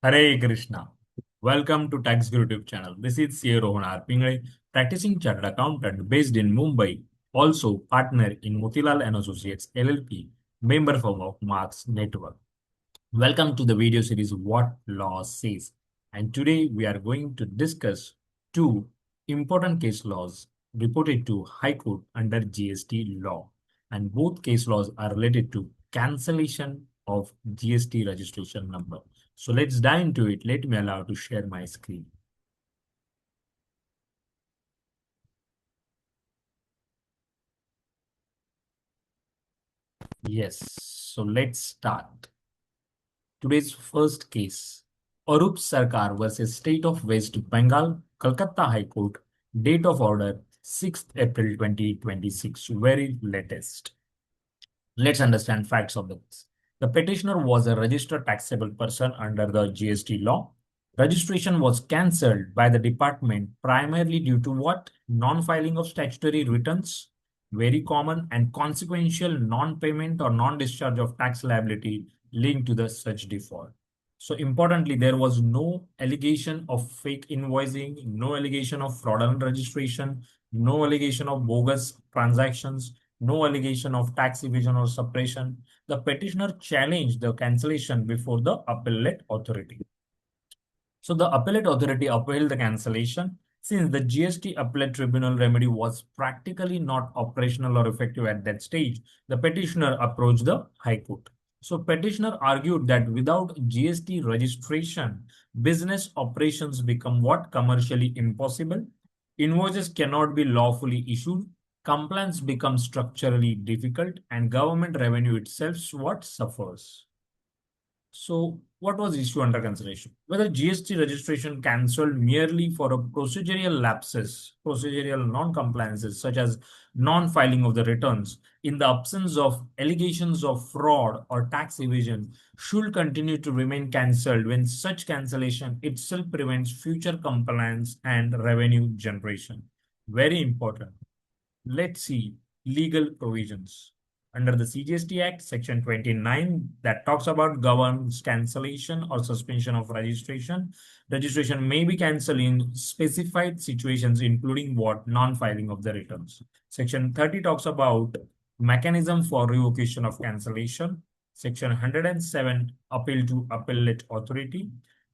Hare Krishna. Welcome to Tax Guru YouTube channel. This is CA Rohan R. Pingle, practicing chartered accountant based in Mumbai, also partner in Motilal and Associates LLP, member firm of Marks Network. Welcome to the video series What Law Says. And today we are going to discuss two important case laws reported to High Court under GST law. And both case laws are related to cancellation of GST registration number. So let's dive into it. Let me allow to share my screen. Yes, so let's start. Today's first case, Arup Sarkar versus State of West Bengal, Kolkata High Court, date of order 6th April 2026, very latest. Let's understand facts of the case. The petitioner was a registered taxable person under the GST law. Registration was cancelled by the department primarily due to what? Non-filing of statutory returns, very common, and consequential non-payment or non-discharge of tax liability linked to the such default. So importantly, there was no allegation of fake invoicing, no allegation of fraudulent registration, no allegation of bogus transactions, no allegation of tax evasion or suppression. The petitioner challenged the cancellation before the appellate authority. So the appellate authority upheld the cancellation since the GST appellate tribunal remedy was practically not operational or effective at that stage. The petitioner approached the High Court. So petitioner argued that without GST registration, business operations become what? Commercially impossible. Invoices cannot be lawfully issued. Compliance becomes structurally difficult and government revenue itself what suffers. So, what was issue under consideration? Whether GST registration cancelled merely for a procedural lapses, procedural non-compliances, such as non-filing of the returns, in the absence of allegations of fraud or tax evasion, should continue to remain cancelled when such cancellation itself prevents future compliance and revenue generation. Very important. Let's see legal provisions. Under the CGST Act, Section 29, that talks about governs cancellation or suspension of registration. Registration may be cancelled in specified situations, including what? Non-filing of the returns. Section 30 talks about mechanism for revocation of cancellation. Section 107, appeal to appellate authority.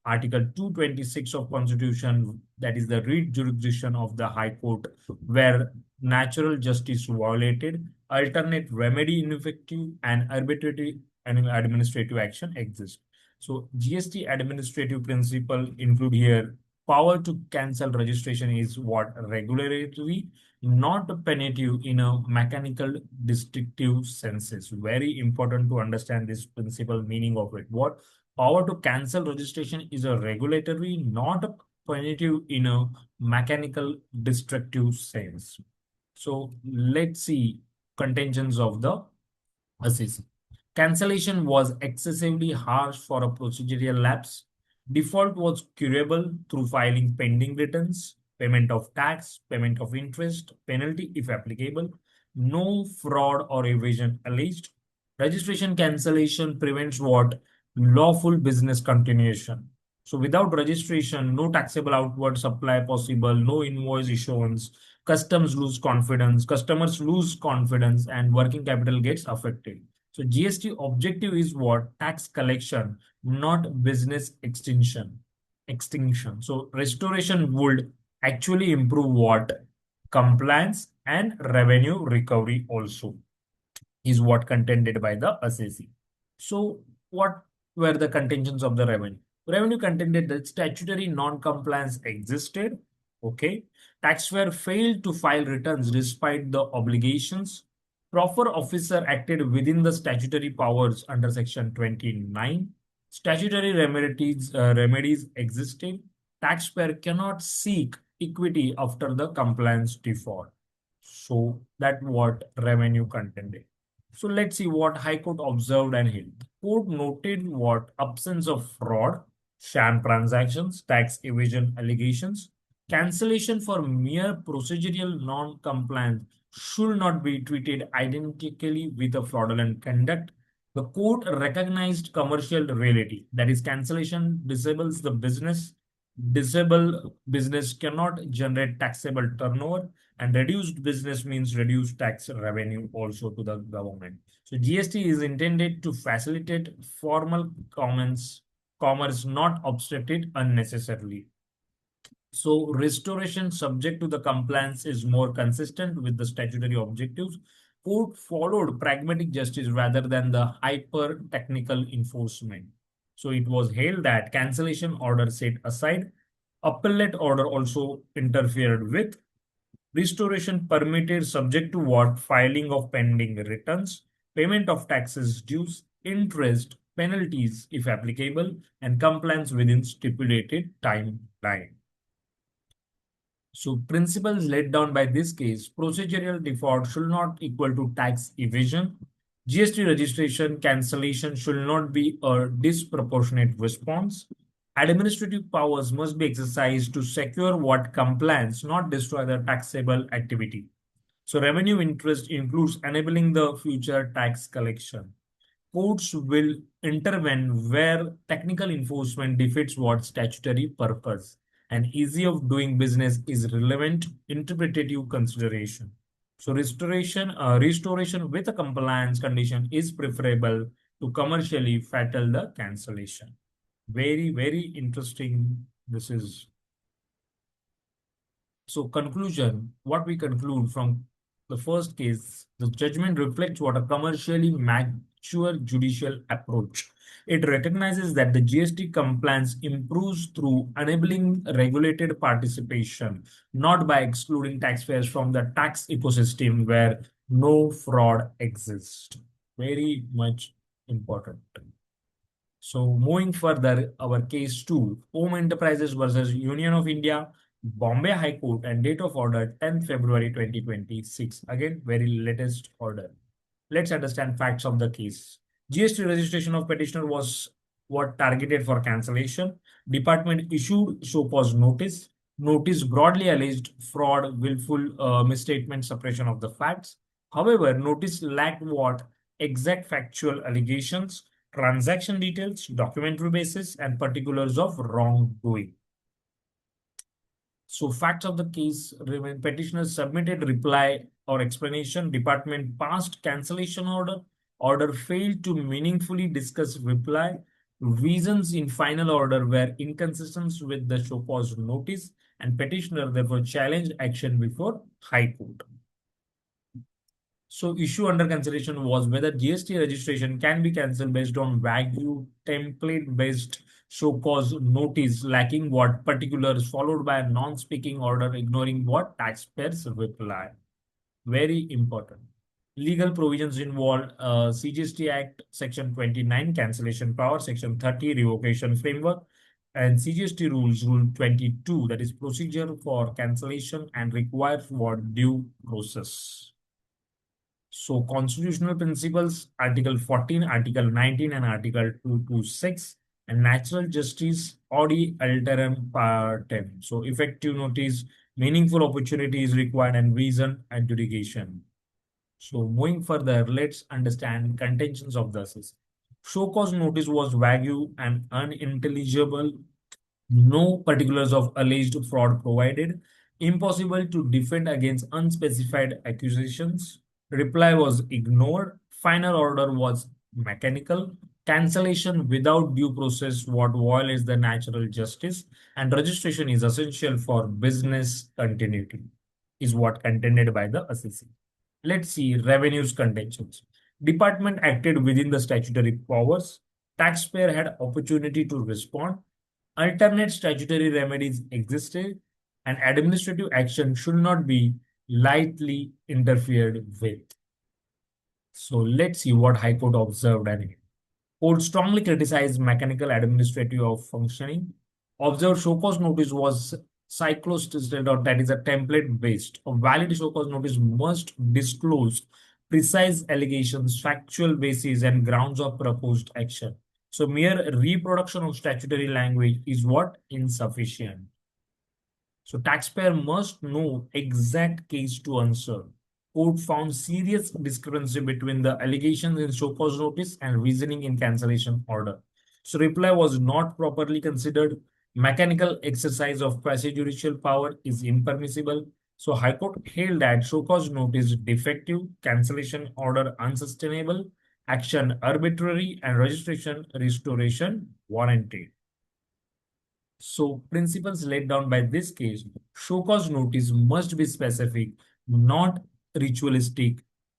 Article 226 of Constitution, that is the writ jurisdiction of the High Court, where natural justice violated, alternate remedy ineffective, and arbitrary and administrative action exist. So GST administrative principle include here power to cancel registration is what? Regulatory, not punitive in a mechanical descriptive senses. Very important to understand this principle meaning of it. What? Power to cancel registration is a regulatory, not a punitive in a mechanical destructive sense. So let's see contentions of the assessee. Cancellation was excessively harsh for a procedural lapse. Default was curable through filing pending returns, payment of tax, payment of interest, penalty if applicable, no fraud or evasion alleged. Registration cancellation prevents what? Lawful business continuation. So without registration, no taxable outward supply possible, no invoice issuance, customers lose confidence, and working capital gets affected. So GST objective is what? Tax collection, not business extinction. So restoration would actually improve what? Compliance and revenue recovery also is what contended by the assessee. So what were the contentions of the revenue? Revenue contended that statutory non-compliance existed. Okay. Taxpayer failed to file returns despite the obligations. Proper officer acted within the statutory powers under Section 29. Statutory remedies existed. Taxpayer cannot seek equity after the compliance default. So that what revenue contended. So let's see what High Court observed and held. Court noted what? Absence of fraud, sham transactions, tax evasion allegations. Cancellation for mere procedural non-compliance should not be treated identically with a fraudulent conduct. The court recognized commercial reality, that is, cancellation disables the business. Disable business cannot generate taxable turnover, and reduced business means reduced tax revenue also to the government. So GST is intended to facilitate formal commerce, not obstruct it unnecessarily. So restoration subject to the compliance is more consistent with the statutory objectives. Court followed pragmatic justice rather than the hyper-technical enforcement. So it was held that cancellation order set aside, appellate order also interfered with, restoration permitted subject to what? Filing of pending returns, payment of taxes dues, interest, penalties if applicable, and compliance within stipulated timeline. So principles laid down by this case, procedural default should not equal to tax evasion. GST registration cancellation should not be a disproportionate response. Administrative powers must be exercised to secure what compliance, not destroy the taxable activity. So revenue interest includes enabling the future tax collection. Courts will intervene where technical enforcement defeats what statutory purpose, and easy of doing business is relevant interpretative consideration. So restoration with a compliance condition is preferable to commercially fatal the cancellation. Very, very interesting. This is so conclusion, what we conclude from the first case, the judgment reflects what a commercially mature judicial approach. It recognizes that the GST compliance improves through enabling regulated participation, not by excluding taxpayers from the tax ecosystem where no fraud exists. Very much important. So moving further, our case two, Home Enterprises versus Union of India, Bombay High Court, and date of order 10th February 2026. Again, very latest order. Let's understand facts of the case. GST registration of petitioner was what targeted for cancellation. Department issued show cause notice. Notice broadly alleged fraud, willful misstatement, suppression of the facts. However, notice lacked what? Exact factual allegations, transaction details, documentary basis, and particulars of wrongdoing. So facts of the case remain petitioner submitted reply or explanation, department passed cancellation order, order failed to meaningfully discuss reply, reasons in final order were inconsistent with the show cause notice, and petitioner therefore challenged action before High Court. So issue under consideration was whether GST registration can be cancelled based on vague template-based show cause notice lacking what particulars followed by a non-speaking order ignoring what taxpayers reply. Very important. Legal provisions involved CGST Act Section 29 cancellation power, Section 30 revocation framework, and CGST rules Rule 22, that is procedure for cancellation and required for due process. So constitutional principles, Article 14, Article 19, and Article 226, and natural justice, audi alteram partem. So effective notice, meaningful opportunity is required, and reason adjudication. So moving further, let's understand contentions of the assessment. Show cause notice was vague and unintelligible. No particulars of alleged fraud provided. Impossible to defend against unspecified accusations. Reply was ignored. Final order was mechanical. Cancellation without due process what violates the natural justice, and registration is essential for business continuity, is what contended by the assessee. Let's see revenues contentions. Department acted within the statutory powers. Taxpayer had opportunity to respond. Alternate statutory remedies existed, and administrative action should not be lightly interfered with. So let's see what High Court observed and court strongly criticized mechanical administrative of functioning. Observed show cause notice was cyclostisted, or that is a template based. A valid show cause notice must disclose precise allegations, factual basis, and grounds of proposed action. So mere reproduction of statutory language is what? Insufficient. So taxpayer must know exact case to answer. Court found serious discrepancy between the allegations in show cause notice and reasoning in cancellation order. So reply was not properly considered. Mechanical exercise of quasi-judicial power is impermissible. So High Court held that show cause notice defective, cancellation order unsustainable, action arbitrary, and registration restoration warranted. So principles laid down by this case, show cause notice must be specific, not ritualistic.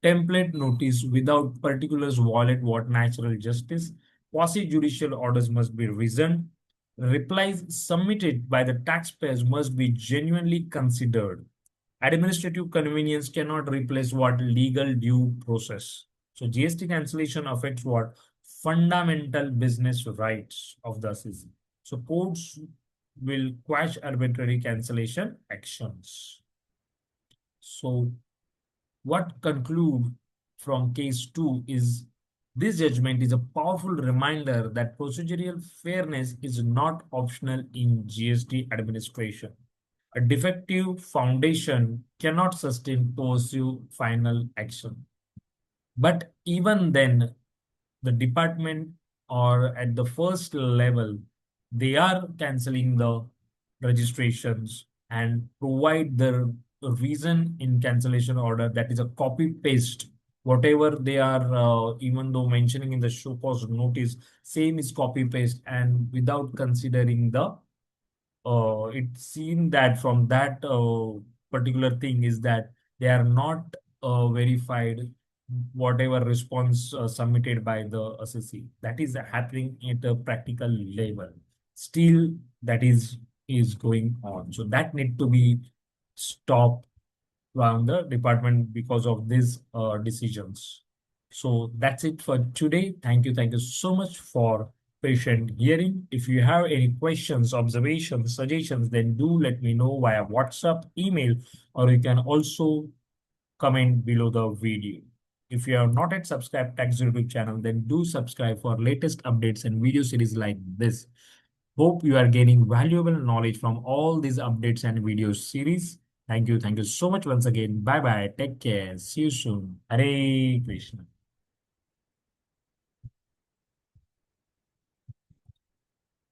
Template notice without particulars violate what natural justice. Quasi-judicial orders must be reasoned. Replies submitted by the taxpayers must be genuinely considered. Administrative convenience cannot replace what legal due process. So GST cancellation affects what fundamental business rights of the assessee. So courts will quash arbitrary cancellation actions. So what conclude from case 2 is this judgment is a powerful reminder that procedural fairness is not optional in GST administration. A defective foundation cannot sustain pursue final action. But even then, the department or at the first level, they are canceling the registrations and provide the reason in cancellation order that is a copy paste. Whatever they are, even though mentioning in the show cause notice, same is copy paste and without considering the it seemed that from that particular thing is that they are not verified whatever response submitted by the assessee. That is happening at a practical level. Still, that is going on. So that need to be stopped from the department because of these decisions. So that's it for today. Thank you. Thank you so much for patient hearing. If you have any questions, observations, suggestions, then do let me know via WhatsApp, email, or you can also comment below the video. If you are not yet subscribed to Tax YouTube channel, then do subscribe for latest updates and video series like this. Hope you are gaining valuable knowledge from all these updates and video series. Thank you. Thank you so much once again. Bye bye. Take care. See you soon. Hare Krishna.